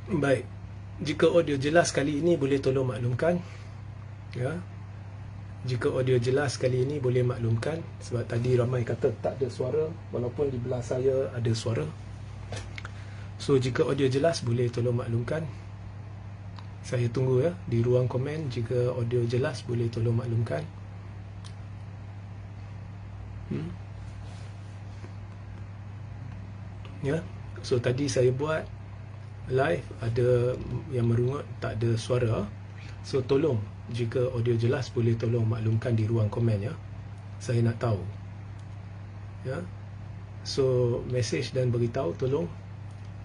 Baik, jika audio jelas kali ini boleh tolong maklumkan, ya. Jika audio jelas kali ini boleh maklumkan, sebab tadi ramai kata tak ada suara walaupun di belah saya ada suara. So jika audio jelas boleh tolong maklumkan. Saya tunggu ya di ruang komen. Jika audio jelas boleh tolong maklumkan. Ya. So tadi saya buat live, ada yang merungut tak ada suara. So tolong, jika audio jelas boleh tolong maklumkan di ruang komen ya. Saya nak tahu. Ya. So message dan beritahu, tolong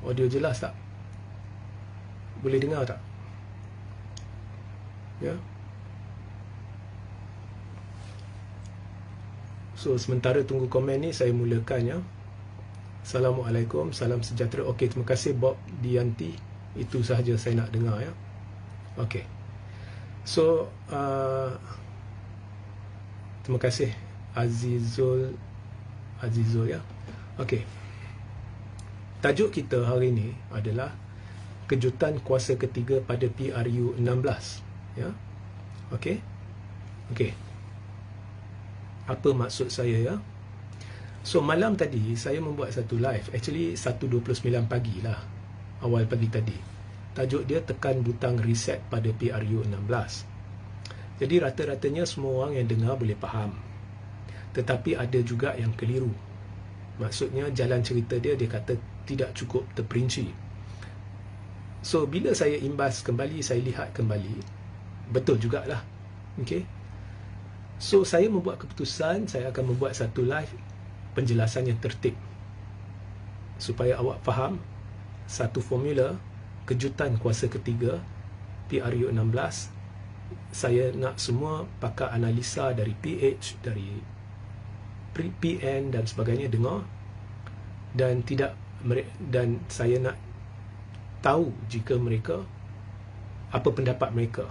audio jelas tak? Boleh dengar tak? Ya. So sementara tunggu komen ni, saya mulakan ya. Assalamualaikum, salam sejahtera. Okey, terima kasih Bob Dianti. Itu sahaja saya nak dengar ya. Okey. So terima kasih Azizul ya. Okey. Tajuk kita hari ini adalah kejutan kuasa ketiga pada PRU 16 ya. Okey. Okey. Apa maksud saya ya? So malam tadi saya membuat satu live, actually 1.29 pagi lah, awal pagi tadi. Tajuk dia tekan butang reset pada PRU 16. Jadi rata-ratanya semua orang yang dengar boleh faham. Tetapi ada juga yang keliru. Maksudnya jalan cerita dia kata tidak cukup terperinci. So bila saya imbas kembali, saya lihat kembali, betul jugalah. Okay. So saya membuat keputusan, saya akan membuat satu live penjelasan yang tertib supaya awak faham satu formula kejutan kuasa ketiga PRU 16. Saya nak semua pakar analisa dari PH, dari PN dan sebagainya dengar, dan dan saya nak tahu jika mereka, apa pendapat mereka.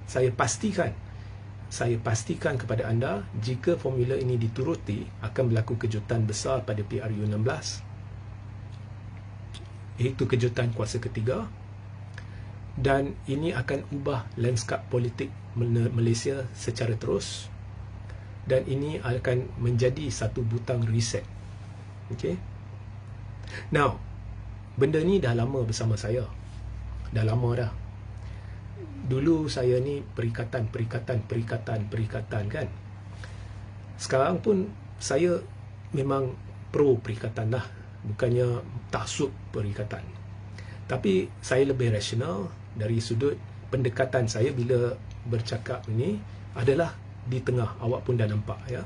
Saya pastikan kepada anda, jika formula ini dituruti, akan berlaku kejutan besar pada PRU 16, iaitu kejutan kuasa ketiga, dan ini akan ubah lanskap politik Malaysia secara terus, dan ini akan menjadi satu butang reset. Okay? Now, benda ni dah lama bersama saya. Dah lama dah. Dulu saya ni perikatan kan. Sekarang pun saya memang pro perikatan lah, bukannya taksub perikatan. Tapi saya lebih rasional dari sudut pendekatan saya bila bercakap ini adalah di tengah. Awak pun dah nampak ya.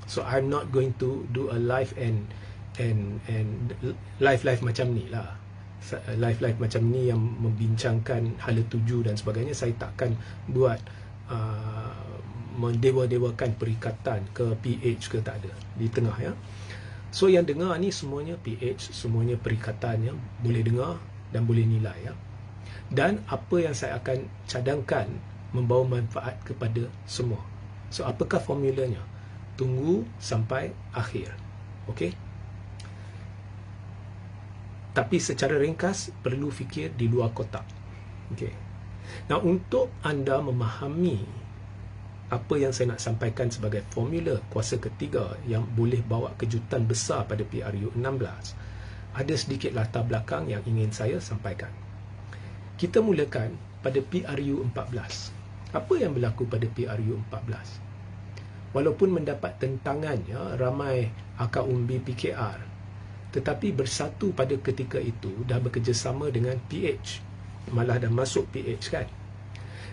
So I'm not going to do a live and live macam ni lah. Live macam ni yang membincangkan hala tuju dan sebagainya. Saya takkan buat mendewa-dewakan perikatan ke PH ke, tak ada. Di tengah ya. So yang dengar ni semuanya PH, semuanya perikatan ya. Boleh dengar dan boleh nilai ya. Dan apa yang saya akan cadangkan membawa manfaat kepada semua. So apakah formulanya? Tunggu sampai akhir. Okey? Tapi secara ringkas, perlu fikir di luar kotak. Okay. Nah, untuk anda memahami apa yang saya nak sampaikan sebagai formula kuasa ketiga yang boleh bawa kejutan besar pada PRU 16, ada sedikit latar belakang yang ingin saya sampaikan. Kita mulakan pada PRU 14. Apa yang berlaku pada PRU 14? Walaupun mendapat tentangan ya, ramai akar umbi PKR, tetapi bersatu pada ketika itu dah bekerjasama dengan PH, malah dah masuk PH kan.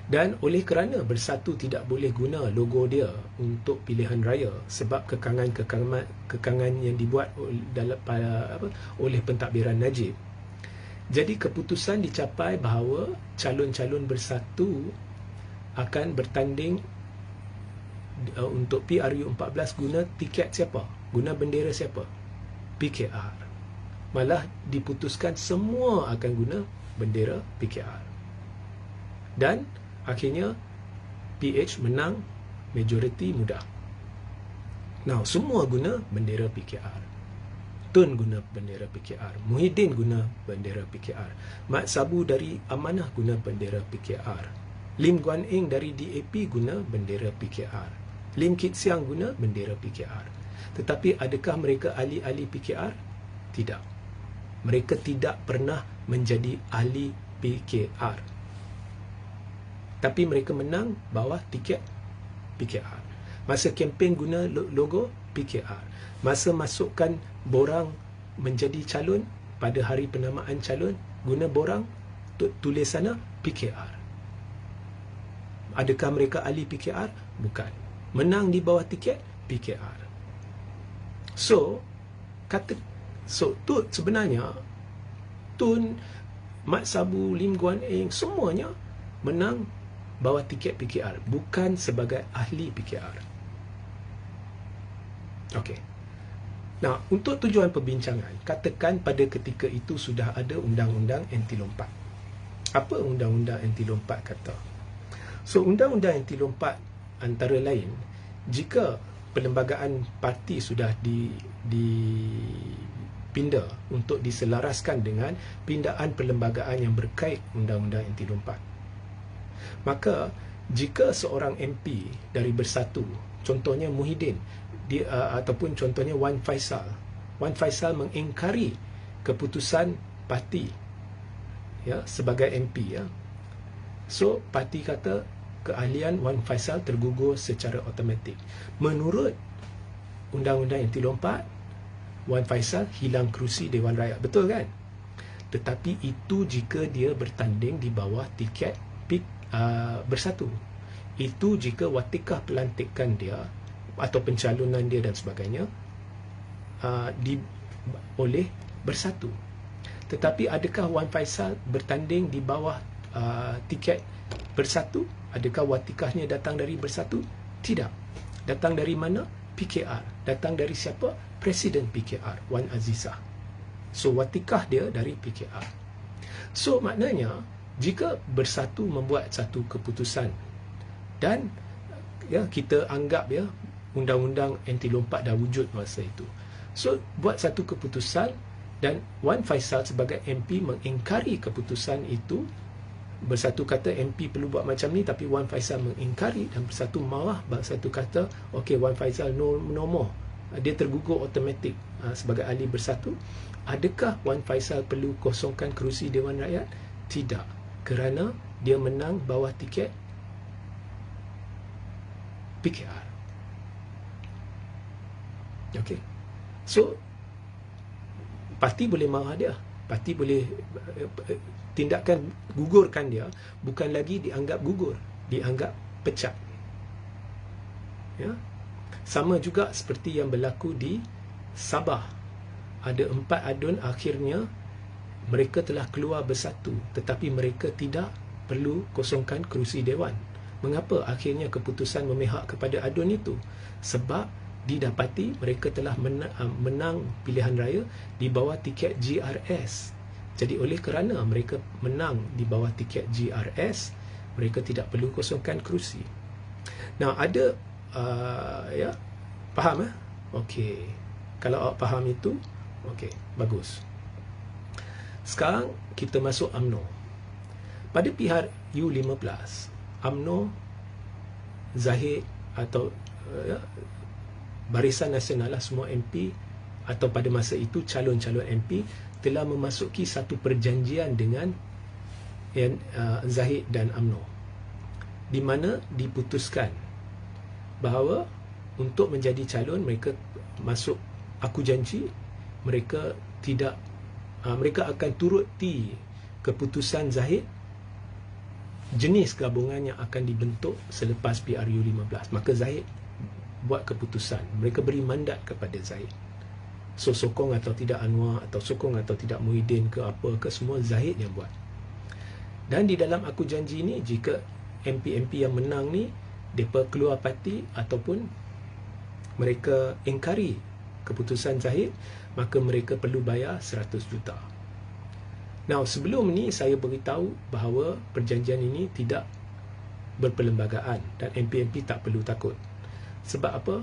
Dan oleh kerana bersatu tidak boleh guna logo dia untuk pilihan raya sebab kekangan yang dibuat oleh pentadbiran Najib. Jadi keputusan dicapai bahawa calon-calon bersatu akan bertanding untuk PRU 14 guna tiket siapa? Guna bendera siapa? PKR. Malah diputuskan semua akan guna bendera PKR. Dan akhirnya PH menang majoriti mudah. Now, semua guna bendera PKR. Tun guna bendera PKR, Muhyiddin guna bendera PKR, Mat Sabu dari Amanah guna bendera PKR, Lim Guan Eng dari DAP guna bendera PKR, Lim Kit Siang guna bendera PKR. Tetapi adakah mereka ahli-ahli PKR? Tidak. Mereka tidak pernah menjadi ahli PKR. Tapi mereka menang bawah tiket PKR. Masa kempen guna logo PKR. Masa masukkan borang menjadi calon pada hari penamaan calon, guna borang tulis sana PKR. Adakah mereka ahli PKR? Bukan. Menang di bawah tiket PKR. So sebenarnya Tun, Mat Sabu, Lim Guan Eng semuanya menang bawah tiket PKR, bukan sebagai ahli PKR. Okey. Nah, untuk tujuan perbincangan, katakan pada ketika itu sudah ada undang-undang anti lompat. Apa undang-undang anti lompat kata? So, undang-undang anti lompat antara lain, jika perlembagaan parti sudah dipinda untuk diselaraskan dengan pindaan perlembagaan yang berkait undang-undang anti lompat, maka jika seorang MP dari Bersatu, contohnya Muhyiddin, ataupun contohnya Wan Faisal mengingkari keputusan parti, ya, sebagai MP, ya, so parti kata keahlian Wan Faisal tergugur secara automatik. Menurut undang-undang anti lompat, Wan Faisal hilang kerusi Dewan Rakyat, betul kan? Tetapi itu jika dia bertanding di bawah tiket Bersatu. Itu jika watikah pelantikan dia atau pencalonan dia dan sebagainya oleh Bersatu. Tetapi adakah Wan Faisal bertanding di bawah tiket Bersatu? Adakah watikahnya datang dari Bersatu? Tidak. Datang dari mana? PKR. Datang dari siapa? Presiden PKR, Wan Azizah. So watikah dia dari PKR. So maknanya jika Bersatu membuat satu keputusan dan, ya, kita anggap, ya, undang-undang anti lompat dah wujud masa itu. So, buat satu keputusan dan Wan Faisal sebagai MP mengingkari keputusan itu. Bersatu kata MP perlu buat macam ni, tapi Wan Faisal mengingkari dan Bersatu marah. Bersatu kata, okey, Wan Faisal no more. Dia tergugur automatik sebagai ahli Bersatu. Adakah Wan Faisal perlu kosongkan kerusi Dewan Rakyat? Tidak. Kerana dia menang bawah tiket PKR. Okey. So, parti boleh marah dia. Parti boleh tindakan gugurkan dia, bukan lagi dianggap gugur, dianggap pecat. Ya. Sama juga seperti yang berlaku di Sabah. Ada 4 adun, akhirnya mereka telah keluar Bersatu, tetapi mereka tidak perlu kosongkan kerusi dewan. Mengapa akhirnya keputusan memihak kepada adun itu? Sebab didapati mereka telah menang pilihan raya di bawah tiket GRS. Jadi oleh kerana mereka menang di bawah tiket GRS, mereka tidak perlu kosongkan kerusi. Nah, ada ya, faham? Okey. Kalau awak faham itu, okey, bagus. Sekarang kita masuk UMNO. Pada PRU15, UMNO, Zahid atau Barisan Nasional, semua MP atau pada masa itu calon-calon MP telah memasuki satu perjanjian dengan Zahid dan UMNO, di mana diputuskan bahawa untuk menjadi calon mereka masuk aku janji mereka tidak mereka akan turuti keputusan Zahid jenis gabungan yang akan dibentuk selepas PRU15. Maka Zahid buat keputusan, mereka beri mandat kepada Zahid. So sokong atau tidak Anwar, atau sokong atau tidak Muhyiddin ke apa ke, semua Zahid yang buat. Dan di dalam aku janji ni, jika MP-MP yang menang ni mereka keluar parti ataupun mereka ingkari keputusan Zahid, maka mereka perlu bayar 100 juta. Now, sebelum ni saya beritahu bahawa perjanjian ini tidak berperlembagaan dan MP-MP tak perlu takut. Sebab apa?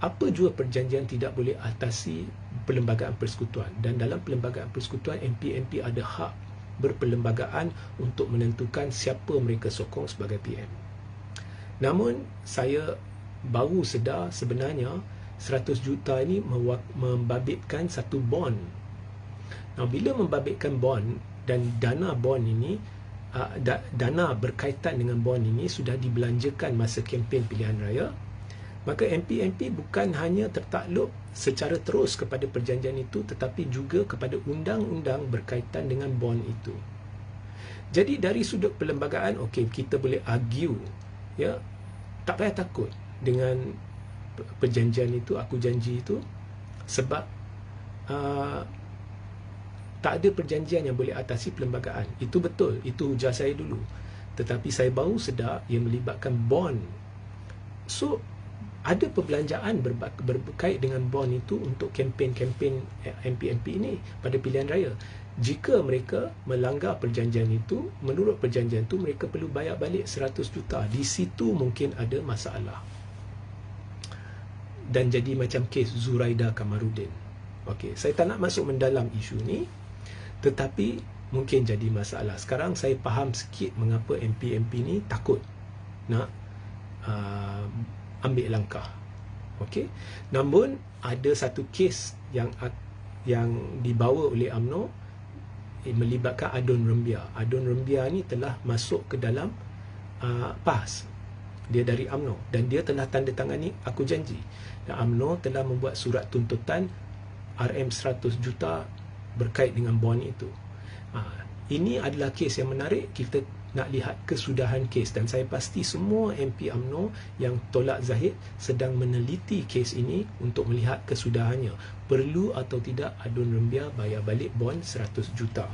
Apa jua perjanjian tidak boleh atasi perlembagaan persekutuan, dan dalam perlembagaan persekutuan MP-MP ada hak berperlembagaan untuk menentukan siapa mereka sokong sebagai PM. Namun saya baru sedar sebenarnya 100 juta ini membabitkan satu bond. Nah, bila membabitkan bond dan dana bond ini, dana berkaitan dengan bond ini sudah dibelanjakan masa kempen pilihan raya, maka MP-MP bukan hanya tertakluk secara terus kepada perjanjian itu, tetapi juga kepada undang-undang berkaitan dengan bond itu. Jadi dari sudut perlembagaan, okey, kita boleh argue, ya, tak payah takut dengan perjanjian itu, aku janji itu, sebab tak ada perjanjian yang boleh atasi perlembagaan. Itu betul, itu hujah saya dulu. Tetapi saya baru sedar ia melibatkan bond. So, ada perbelanjaan berkait dengan bond itu untuk kempen-kempen MP-MP ini pada pilihan raya. Jika mereka melanggar perjanjian itu, menurut perjanjian itu mereka perlu bayar balik 100 juta. Di situ mungkin ada masalah. Dan jadi macam kes Zuraida Kamarudin. Okey, saya tak nak masuk mendalam isu ni, tetapi mungkin jadi masalah. Sekarang saya faham sikit mengapa MP-MP ni takut nak ambil langkah. Okey. Namun ada satu kes yang dibawa oleh UMNO melibatkan Adun Rembia. Adun Rembia ni telah masuk ke dalam PAS. Dia dari UMNO dan dia telah tanda tangani aku janji. Dan UMNO telah membuat surat tuntutan RM 100 juta berkait dengan bond itu. Ini adalah kes yang menarik. Kita nak lihat kesudahan kes, dan saya pasti semua MP UMNO yang tolak Zahid sedang meneliti kes ini untuk melihat kesudahannya. Perlu atau tidak Adun Rembia bayar balik bond 100 juta.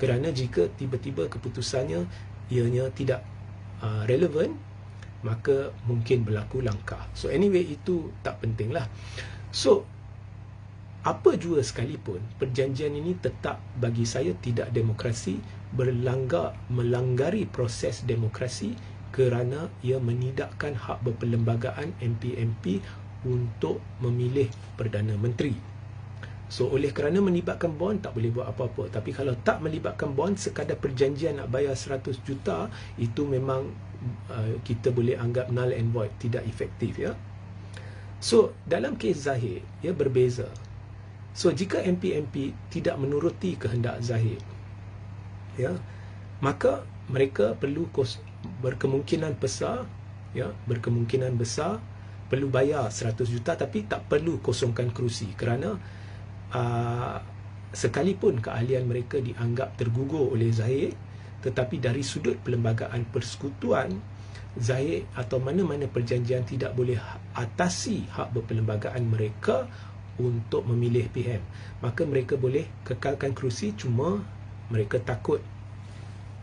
Kerana jika tiba-tiba keputusannya ianya tidak relevan, maka mungkin berlaku langkah. So anyway, itu tak penting lah. So apa jua sekalipun, perjanjian ini tetap bagi saya tidak demokrasi, melanggari proses demokrasi kerana ia menidakkan hak berperlembagaan MP-MP untuk memilih Perdana Menteri. So oleh kerana melibatkan bond tak boleh buat apa-apa. Tapi kalau tak melibatkan bond, sekadar perjanjian nak bayar 100 juta, itu memang kita boleh anggap null and void, tidak efektif, ya. So dalam kes Zahid, ia berbeza. So jika MP-MP tidak menuruti kehendak Zahid, ya, maka mereka perlu berkemungkinan besar perlu bayar 100 juta, tapi tak perlu kosongkan kerusi, kerana sekalipun keahlian mereka dianggap tergugur oleh Zahid, tetapi dari sudut perlembagaan persekutuan, Zahid atau mana-mana perjanjian tidak boleh atasi hak berperlembagaan mereka untuk memilih PM. Maka mereka boleh kekalkan kerusi, cuma mereka takut,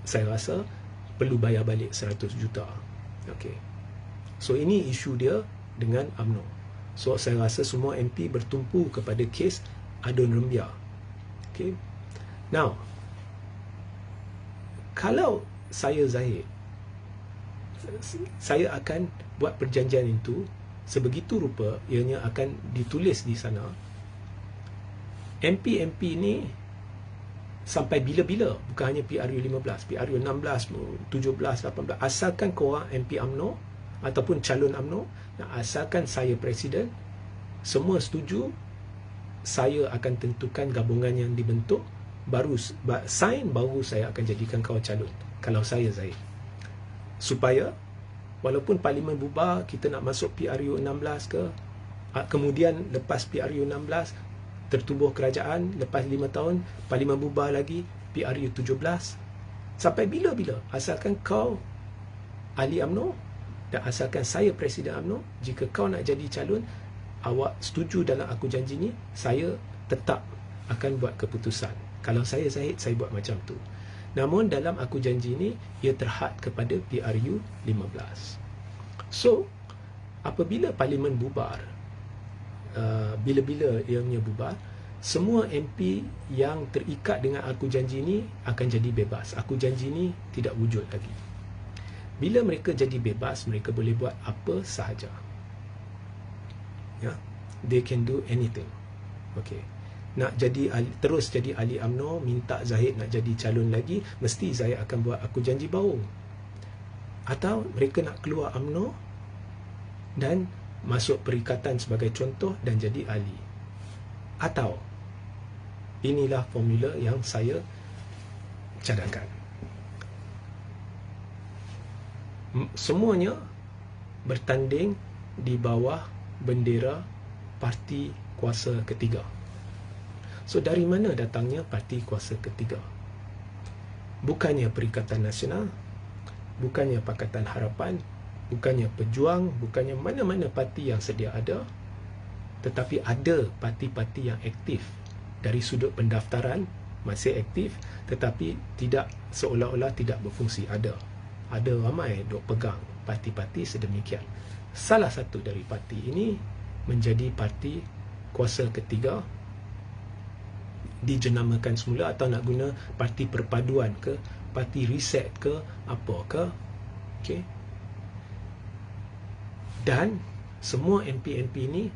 saya rasa, perlu bayar balik 100 juta. Okey. So ini isu dia dengan UMNO. So saya rasa semua MP bertumpu kepada kes Adun Rembia. Okey. Now, kalau saya Zahid, saya akan buat perjanjian itu sebegitu rupa, ianya akan ditulis di sana, MP-MP ni sampai bila-bila, bukan hanya PRU 15, PRU 16, 17, 18, asalkan korang MP UMNO ataupun calon UMNO, asalkan saya presiden, semua setuju, saya akan tentukan gabungan yang dibentuk, baru sign, baru saya akan jadikan kau calon, kalau saya Zahid. Supaya walaupun parlimen bubar, kita nak masuk PRU 16 ke, kemudian lepas PRU 16 tertubuh kerajaan, lepas 5 tahun parlimen bubar lagi, PRU 17, sampai bila-bila, asalkan kau ahli UMNO dan asalkan saya presiden UMNO, jika kau nak jadi calon, awak setuju dalam aku janji ni, saya tetap akan buat keputusan. Kalau saya Zahid, saya buat macam tu. Namun dalam aku janji ni, ia terhad kepada PRU 15. So, apabila parlimen bubar, bila-bila ianya bubar, semua MP yang terikat dengan aku janji ni akan jadi bebas. Aku janji ni tidak wujud lagi. Bila mereka jadi bebas, mereka boleh buat apa sahaja. Ya, they can do anything. Okay. nak jadi terus jadi ahli UMNO, minta Zahid nak jadi calon lagi, mesti Zahid akan buat aku janji baru. Atau mereka nak keluar UMNO dan masuk perikatan sebagai contoh dan jadi ahli. Atau inilah formula yang saya cadangkan. Semuanya bertanding di bawah bendera parti kuasa ketiga. So dari mana datangnya parti kuasa ketiga? Bukannya Perikatan Nasional, bukannya Pakatan Harapan, bukannya Pejuang, bukannya mana-mana parti yang sedia ada, tetapi ada parti-parti yang aktif dari sudut pendaftaran, masih aktif, tetapi tidak seolah-olah tidak berfungsi. Ada ramai duk pegang parti-parti sedemikian. Salah satu dari parti ini menjadi parti kuasa ketiga, dijenamakan semula, atau nak guna parti perpaduan ke, parti riset ke, apa ke. Okey. Dan semua MP-MP ini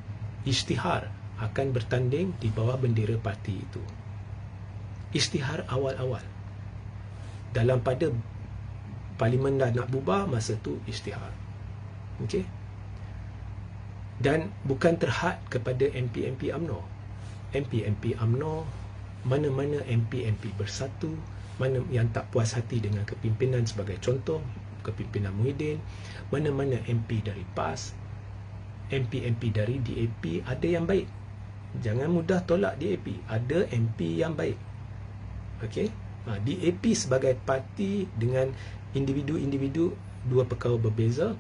isytihar akan bertanding di bawah bendera parti itu. Isytihar awal-awal. Dalam pada parlimen dah nak bubar, masa tu isytihar. Okey. Dan bukan terhad kepada MP-MP UMNO. MP-MP UMNO, mana-mana MP-MP Bersatu, mana yang tak puas hati dengan kepimpinan sebagai contoh, kepimpinan Muhyiddin, mana-mana MP dari PAS, MP-MP dari DAP, ada yang baik. Jangan mudah tolak DAP, ada MP yang baik. Okey? DAP sebagai parti dengan individu-individu dua perkara berbeza.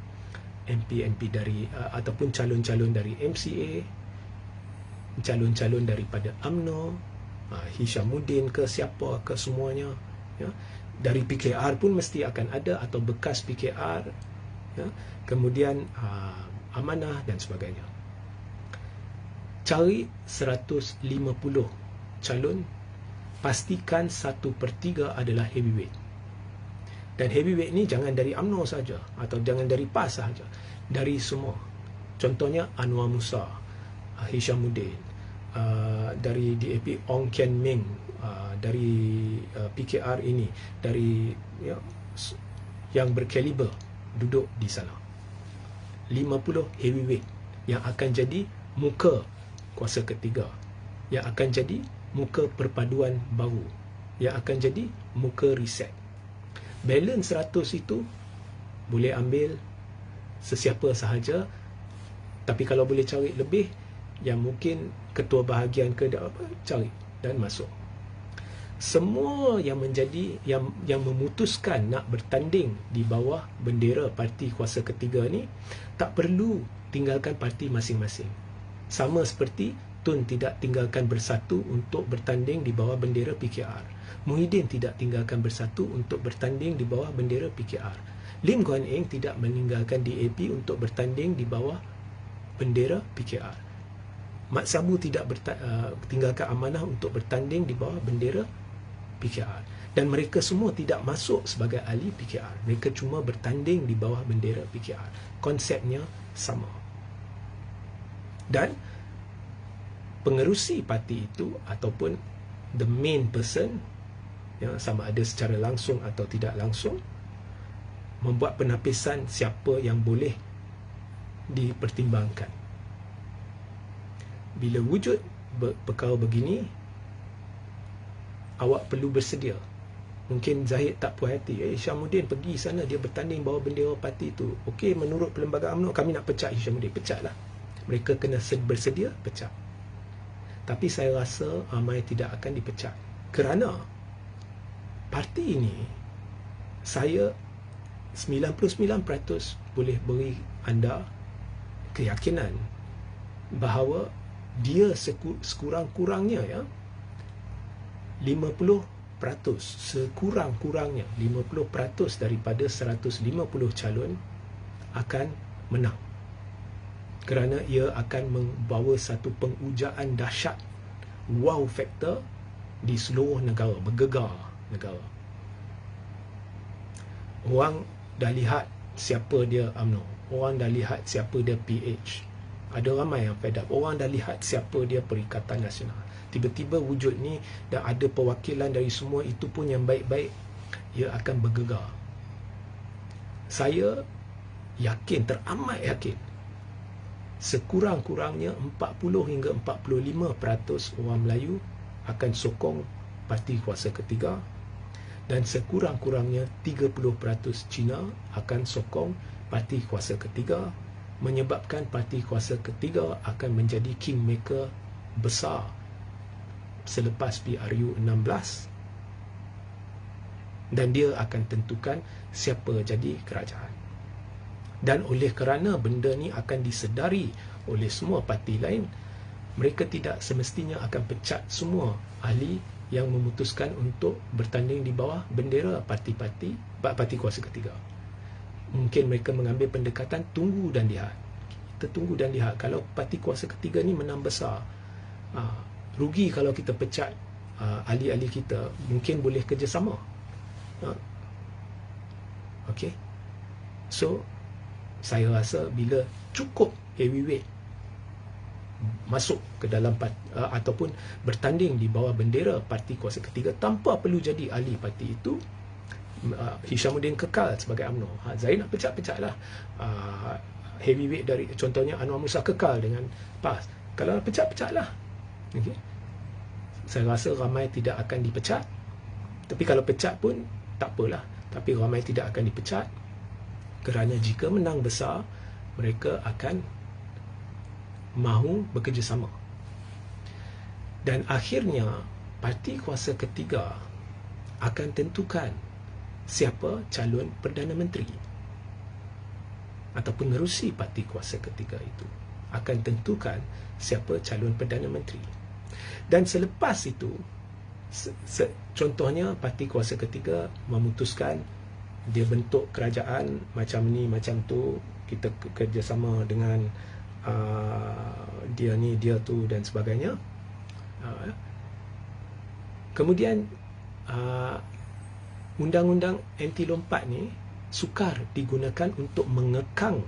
MP-MP dari ataupun calon-calon dari MCA, calon-calon daripada UMNO, Hishamuddin ke siapa ke semuanya, ya. Dari PKR pun mesti akan ada, atau bekas PKR, ya. Kemudian Amanah dan sebagainya. Cari 150 calon, pastikan 1/3 adalah heavyweight. Dan heavyweight ni jangan dari UMNO saja, atau jangan dari PAS saja, dari semua. Contohnya Anwar Musa, Hishamuddin, dari DAP Ong Kian Meng, dari PKR ini, dari yang berkaliber duduk di sana. 50 heavyweight yang akan jadi muka kuasa ketiga, yang akan jadi muka perpaduan baru, yang akan jadi muka riset. Balance 100 itu boleh ambil sesiapa sahaja, tapi kalau boleh cari lebih, yang mungkin ketua bahagian ke apa, cari dan masuk. Semua yang menjadi yang memutuskan nak bertanding di bawah bendera parti kuasa ketiga ni tak perlu tinggalkan parti masing-masing. Sama seperti Tun tidak tinggalkan Bersatu untuk bertanding di bawah bendera PKR. Muhyiddin tidak tinggalkan Bersatu untuk bertanding di bawah bendera PKR. Lim Guan Eng tidak meninggalkan DAP untuk bertanding di bawah bendera PKR. Mat Sabu tidak tinggalkan Amanah untuk bertanding di bawah bendera PKR. Dan mereka semua tidak masuk sebagai ahli PKR. Mereka cuma bertanding di bawah bendera PKR. Konsepnya sama. Dan pengerusi parti itu, ataupun the main person, ya, sama ada secara langsung atau tidak langsung, membuat penapisan siapa yang boleh dipertimbangkan. Bila wujud perkara begini, awak perlu bersedia. Mungkin Zahid tak puas hati, Hishamuddin pergi sana, dia bertanding bawah bendera parti itu. Okey, menurut Perlembagaan UMNO, kami nak pecat Hishamuddin. Pecatlah. Mereka kena bersedia pecat. Tapi saya rasa ramai tidak akan dipecat. Kerana parti ini, saya 99% boleh beri anda keyakinan bahawa dia sekurang-kurangnya, ya, 50%, sekurang-kurangnya 50% daripada 150 calon akan menang. Kerana ia akan membawa satu pengujaan dahsyat, wow factor di seluruh negara, bergegar negara. Orang dah lihat siapa dia UMNO, orang dah lihat siapa dia PH. Ada ramai yang fed up. Orang dah lihat siapa dia Perikatan Nasional. tiba-tiba wujud ni dan ada perwakilan dari semua itu pun yang baik-baik, ia akan bergegar. Saya yakin, teramat yakin, sekurang-kurangnya 40 hingga 45% orang Melayu akan sokong parti kuasa ketiga, dan sekurang-kurangnya 30% Cina akan sokong parti kuasa ketiga, menyebabkan parti kuasa ketiga akan menjadi kingmaker besar selepas PRU 16, dan dia akan tentukan siapa jadi kerajaan. Dan oleh kerana benda ni akan disedari oleh semua parti lain, mereka tidak semestinya akan pecat semua ahli yang memutuskan untuk bertanding di bawah bendera parti kuasa ketiga. Mungkin mereka mengambil pendekatan tunggu dan lihat. Kita tunggu dan lihat. Kalau parti kuasa ketiga ni menang besar, rugi kalau kita pecat ahli-ahli kita, mungkin boleh kerjasama. Okey. So saya rasa bila cukup heavyweight masuk ke dalam ataupun bertanding di bawah bendera parti kuasa ketiga tanpa perlu jadi ahli parti itu, Hishamuddin kekal sebagai UMNO. Saya nak pecat-pecatlah heavyweight dari, contohnya Anwar Musa kekal dengan PAS. Kalau nak pecat-pecatlah. Okay. Saya rasa ramai tidak akan dipecat. Tapi kalau pecat pun tak apalah. Tapi ramai tidak akan dipecat kerana jika menang besar, mereka akan mahu bekerjasama. Dan akhirnya parti kuasa ketiga akan tentukan siapa calon Perdana Menteri, ataupun menerusi parti kuasa ketiga itu akan tentukan siapa calon Perdana Menteri. Dan selepas itu, contohnya parti kuasa ketiga memutuskan dia bentuk kerajaan macam ni, macam tu, kita kerjasama dengan dia ni, dia tu dan sebagainya. Kemudian undang-undang anti lompat ni sukar digunakan untuk mengekang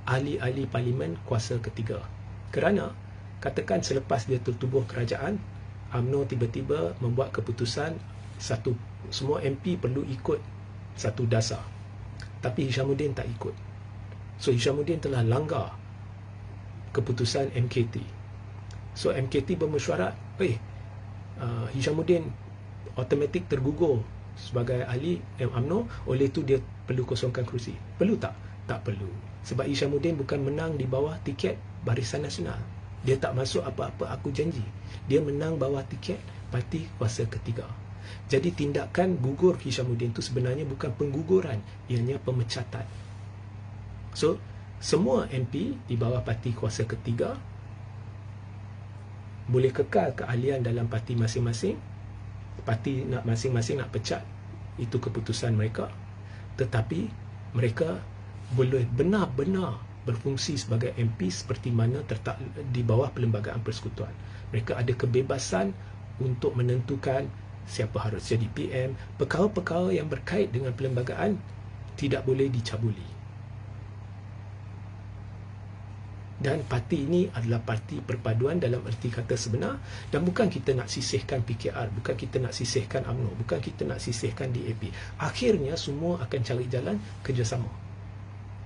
ahli-ahli parlimen kuasa ketiga. Kerana katakan selepas dia tertubuh kerajaan, UMNO tiba-tiba membuat keputusan semua MP perlu ikut satu dasar, tapi Hishamuddin tak ikut. So Hishamuddin telah langgar keputusan MKT. So MKT bermesyuarat, Hishamuddin automatik tergugur sebagai ahli UMNO, oleh itu dia perlu kosongkan kerusi. Perlu tak? Tak perlu. Sebab Hishamuddin bukan menang di bawah tiket Barisan Nasional. Dia tak masuk apa-apa aku janji. Dia menang bawah tiket parti kuasa ketiga. Jadi tindakan gugur Hishamuddin itu sebenarnya bukan pengguguran, ianya pemecatan. So semua MP di bawah parti kuasa ketiga boleh kekal keahlian dalam parti masing-masing. Parti masing-masing nak pecat, itu keputusan mereka. Tetapi mereka boleh benar-benar berfungsi sebagai MP seperti mana di bawah Perlembagaan Persekutuan. Mereka ada kebebasan untuk menentukan siapa harus jadi PM. Perkara-perkara yang berkait dengan perlembagaan tidak boleh dicabuli. Dan parti ini adalah parti perpaduan dalam erti kata sebenar, dan bukan kita nak sisihkan PKR, bukan kita nak sisihkan UMNO, bukan kita nak sisihkan DAP. Akhirnya semua akan cari jalan kerjasama.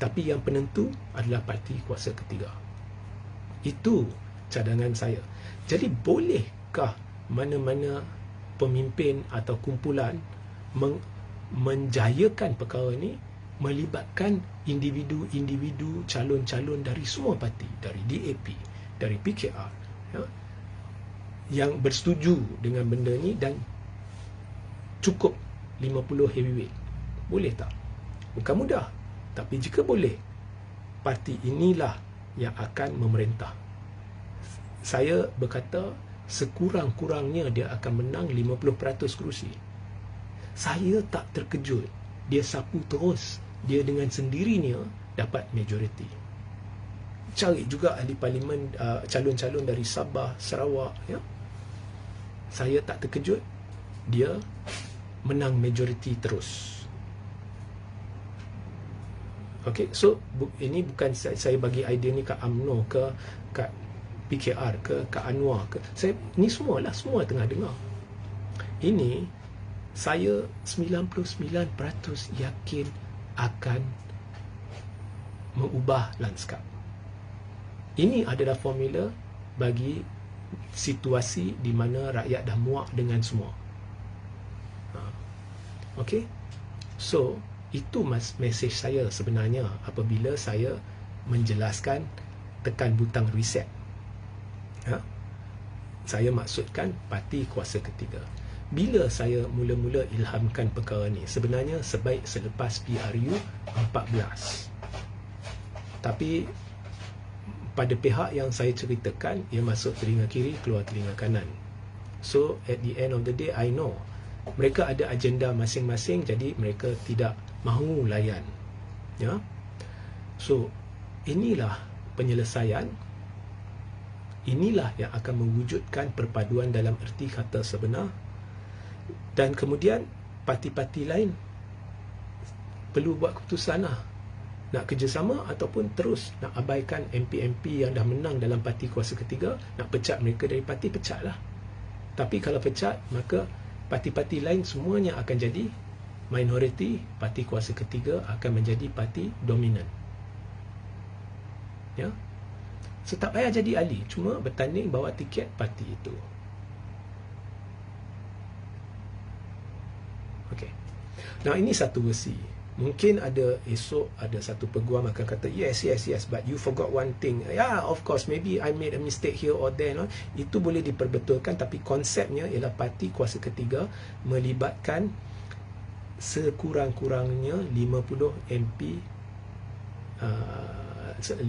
Tapi yang penentu adalah parti kuasa ketiga. Itu cadangan saya. Jadi bolehkah mana-mana pemimpin atau kumpulan menjayakan perkara ini melibatkan individu-individu calon-calon dari semua parti, dari DAP, dari PKR, yang bersetuju dengan benda ni dan cukup 50 heavyweight? Boleh tak? Bukan mudah, tapi jika boleh, parti inilah yang akan memerintah. Saya berkata sekurang-kurangnya dia akan menang 50% kerusi. Saya tak terkejut dia sapu terus, dia dengan sendirinya dapat majoriti. Cari juga ahli parlimen, calon-calon dari Sabah, Sarawak, ya. Saya tak terkejut dia menang majoriti terus. Okey, so ini bukan saya bagi idea ni kat UMNO ke kat PKR ke Kak Anwar ke, saya ni semua tengah dengar. Ini saya 99% yakin akan mengubah lanskap. Ini adalah formula bagi situasi di mana rakyat dah muak dengan semua. Okey. So, itu mesej saya sebenarnya apabila saya menjelaskan tekan butang reset. Saya maksudkan parti kuasa ketiga. Bila saya mula-mula ilhamkan perkara ni, sebenarnya sebaik selepas PRU 14. Tapi pada pihak yang saya ceritakan, ia masuk telinga kiri, keluar telinga kanan. So at the end of the day, I know mereka ada agenda masing-masing, jadi mereka tidak mahu layan. Ya. So inilah penyelesaian. Inilah yang akan mewujudkan perpaduan dalam erti kata sebenar. Dan kemudian parti-parti lain perlu buat keputusan lah. Nak kerjasama ataupun terus nak abaikan MP-MP yang dah menang dalam parti kuasa ketiga, nak pecat mereka dari parti, pecatlah. Tapi kalau pecat, maka parti-parti lain semuanya akan jadi minoriti, parti kuasa ketiga akan menjadi parti dominan. Ya. So tak payah jadi ahli, cuma bertanding bawa tiket parti itu. Okey. Nah, ini satu versi. Mungkin ada esok ada satu peguam akan kata yes, but you forgot one thing. Yeah, of course, maybe I made a mistake here or there. No? Itu boleh diperbetulkan, tapi konsepnya ialah parti kuasa ketiga melibatkan sekurang-kurangnya 50 MP, 50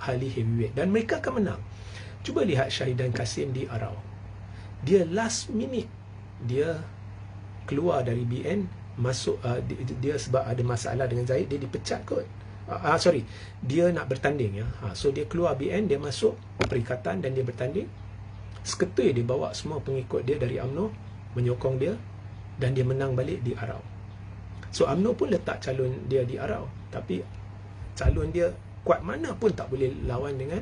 ahli heavyweight, dan mereka akan menang. Cuba lihat Syahidan Kasim di Arau. Dia last minute dia keluar dari BN, masuk dia sebab ada masalah dengan Zahid, dia dipecat kot. Dia nak bertanding ya. So dia keluar BN, dia masuk perikatan dan dia bertanding. Seketui dia bawa semua pengikut dia dari UMNO menyokong dia dan dia menang balik di Arau. So UMNO pun letak calon dia di Arau, tapi calon dia kuat mana pun tak boleh lawan dengan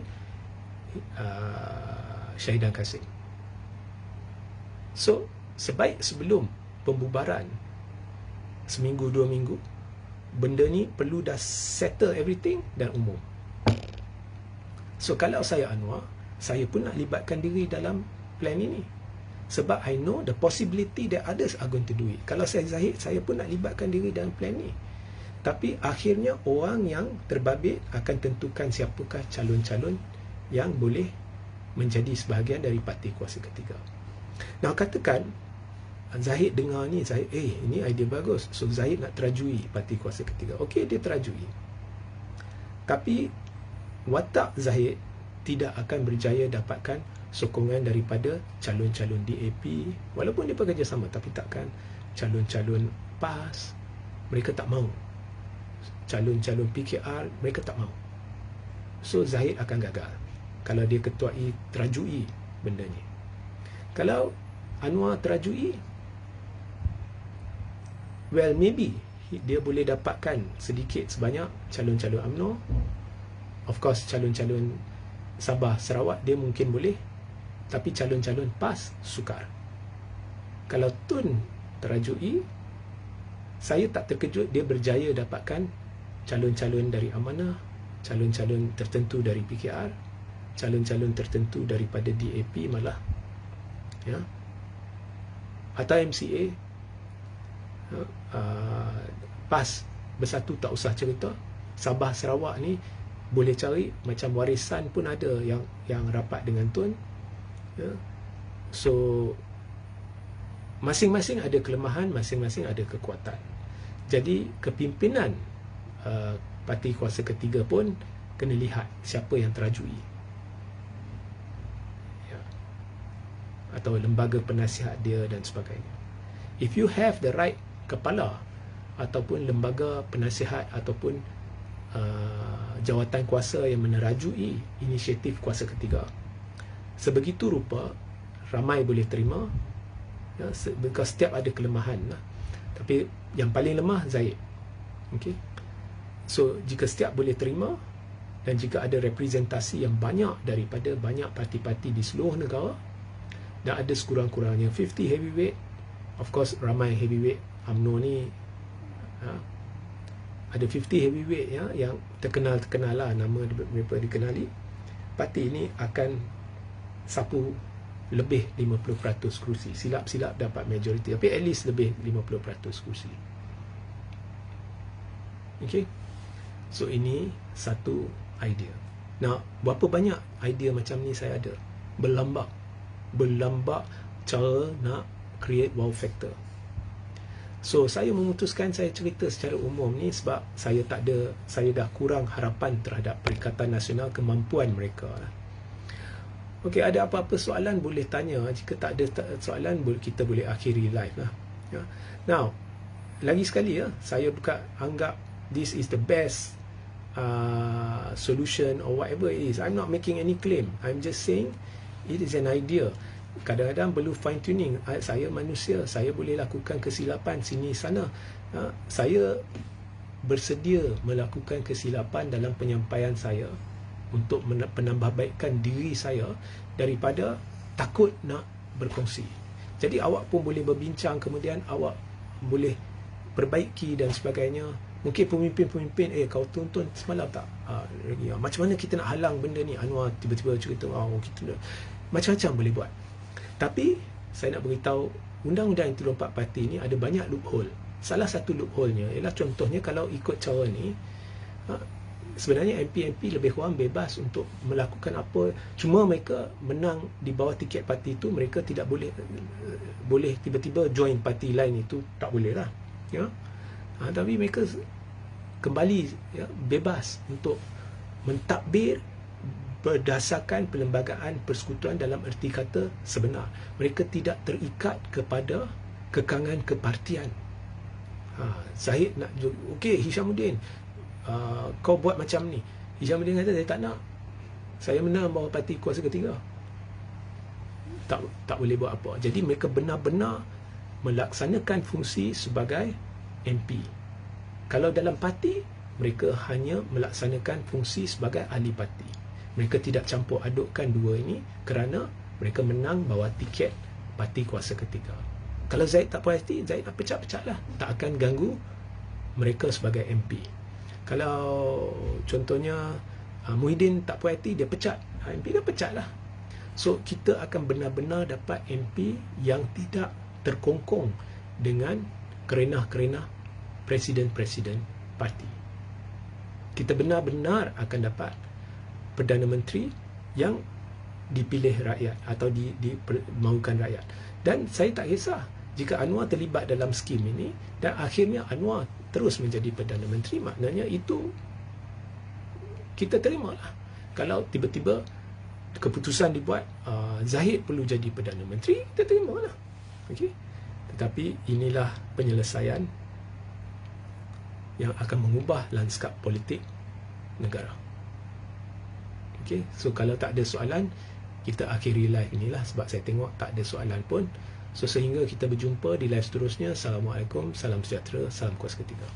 Syahidan Kasim. So sebaik sebelum pembubaran seminggu 2 minggu, benda ni perlu dah settle everything dan umum. So kalau saya Anwar, saya pun nak libatkan diri dalam plan ini, sebab I know the possibility that others are going to do it. Kalau saya Zahid, saya pun nak libatkan diri dalam plan ni. Tapi akhirnya orang yang terbabit akan tentukan siapakah calon-calon yang boleh menjadi sebahagian dari parti kuasa ketiga. Nah, katakan Zahid dengar ni, Zahid, ini idea bagus. So Zahid nak terajui parti kuasa ketiga. Okey, dia terajui. Tapi watak Zahid tidak akan berjaya dapatkan sokongan daripada calon-calon DAP, walaupun dia bekerjasama, tapi takkan calon-calon PAS, mereka tak mahu. Calon-calon PKR, mereka tak mahu. So Zahid akan gagal kalau dia ketuai terajui benda ni. Kalau Anwar terajui, well, maybe dia boleh dapatkan sedikit sebanyak calon-calon UMNO. Of course, calon-calon Sabah, Sarawak dia mungkin boleh, tapi calon-calon PAS sukar. Kalau Tun terajui, saya tak terkejut dia berjaya dapatkan calon-calon dari Amanah, calon-calon tertentu dari PKR, calon-calon tertentu daripada DAP malah, ya, atau MCA. PAS bersatu tak usah cerita. Sabah Sarawak ni boleh cari, macam Warisan pun ada yang rapat dengan Tun, ya. So masing-masing ada kelemahan, masing-masing ada kekuatan. Jadi kepimpinan parti kuasa ketiga pun kena lihat siapa yang terajui, ya, atau lembaga penasihat dia dan sebagainya. If you have the right kepala ataupun lembaga penasihat ataupun jawatan kuasa yang menerajui inisiatif kuasa ketiga, sebegitu rupa ramai boleh terima, ya, because setiap ada kelemahan lah. Tapi yang paling lemah Zahid. Okay? So jika setiap boleh terima, dan jika ada representasi yang banyak daripada banyak parti-parti di seluruh negara, dan ada sekurang-kurangnya 50 heavyweight, of course ramai heavyweight UMNO ni, ada 50 heavyweight ya, yang terkenal lah, nama mereka dikenali, parti ini akan sapu lebih 50% kerusi. Silap-silap dapat majoriti, tapi at least lebih 50% kerusi. Okay, so ini satu idea. Nah, berapa banyak idea macam ni saya ada, berlambak cara nak create wow factor. So saya memutuskan saya cerita secara umum ni sebab saya dah kurang harapan terhadap Perikatan Nasional, kemampuan mereka. Okey, ada apa-apa soalan boleh tanya. Jika tak ada soalan, kita boleh akhiri live lah. Now, lagi sekali ya, saya bukan anggap this is the best solution or whatever it is. I'm not making any claim. I'm just saying it is an idea. Kadang-kadang perlu fine tuning. Saya manusia, saya boleh lakukan kesilapan sini sana. Saya bersedia melakukan kesilapan dalam penyampaian saya untuk penambahbaikan diri saya daripada takut nak berkongsi. Jadi awak pun boleh berbincang, kemudian awak boleh perbaiki dan sebagainya. Mungkin pemimpin-pemimpin, kau tonton semalam tak? Macam mana kita nak halang benda ni? Anwar tiba-tiba cerita, kita macam-macam boleh buat. Tapi saya nak beritahu, Undang-Undang yang 24 parti ni ada banyak loophole. Salah satu loophole-nya ialah, contohnya kalau ikut cara ni, sebenarnya MP lebih kurang bebas untuk melakukan apa. Cuma mereka menang di bawah tiket parti itu, mereka tidak boleh tiba-tiba join parti lain, itu tak boleh lah. Tapi mereka kembali bebas untuk mentadbir berdasarkan perlembagaan persekutuan dalam erti kata sebenar. Mereka tidak terikat kepada kekangan kepartian. Zahid nak, okey Hishamuddin, kau buat macam ni. Hishamuddin kata, saya tak nak, saya menang bawah parti kuasa ketiga. Tak boleh buat apa. Jadi mereka benar-benar melaksanakan fungsi sebagai MP. Kalau dalam parti, mereka hanya melaksanakan fungsi sebagai ahli parti. Mereka tidak campur adukkan dua ini kerana mereka menang bawah tiket parti kuasa ketiga. Kalau Zahid tak puas hati, Zahid nak pecat-pecat lah. Tak akan ganggu mereka sebagai MP. Kalau contohnya Muhyiddin tak puas hati, dia pecat. MP dia pecat lah. So kita akan benar-benar dapat MP yang tidak terkongkong dengan kerenah-kerenah presiden-presiden parti. Kita benar-benar akan dapat Perdana Menteri yang dipilih rakyat atau dimaukan rakyat. Dan saya tak kisah jika Anwar terlibat dalam skim ini dan akhirnya Anwar terus menjadi Perdana Menteri, maknanya itu kita terimalah. Kalau tiba-tiba keputusan dibuat Zahid perlu jadi Perdana Menteri, kita terimalah. Okey. Tetapi inilah penyelesaian yang akan mengubah lanskap politik negara. Okay, so kalau tak ada soalan, kita akhiri live inilah sebab saya tengok tak ada soalan pun. So sehingga kita berjumpa di live seterusnya. Assalamualaikum, salam sejahtera, salam kuasa ketiga.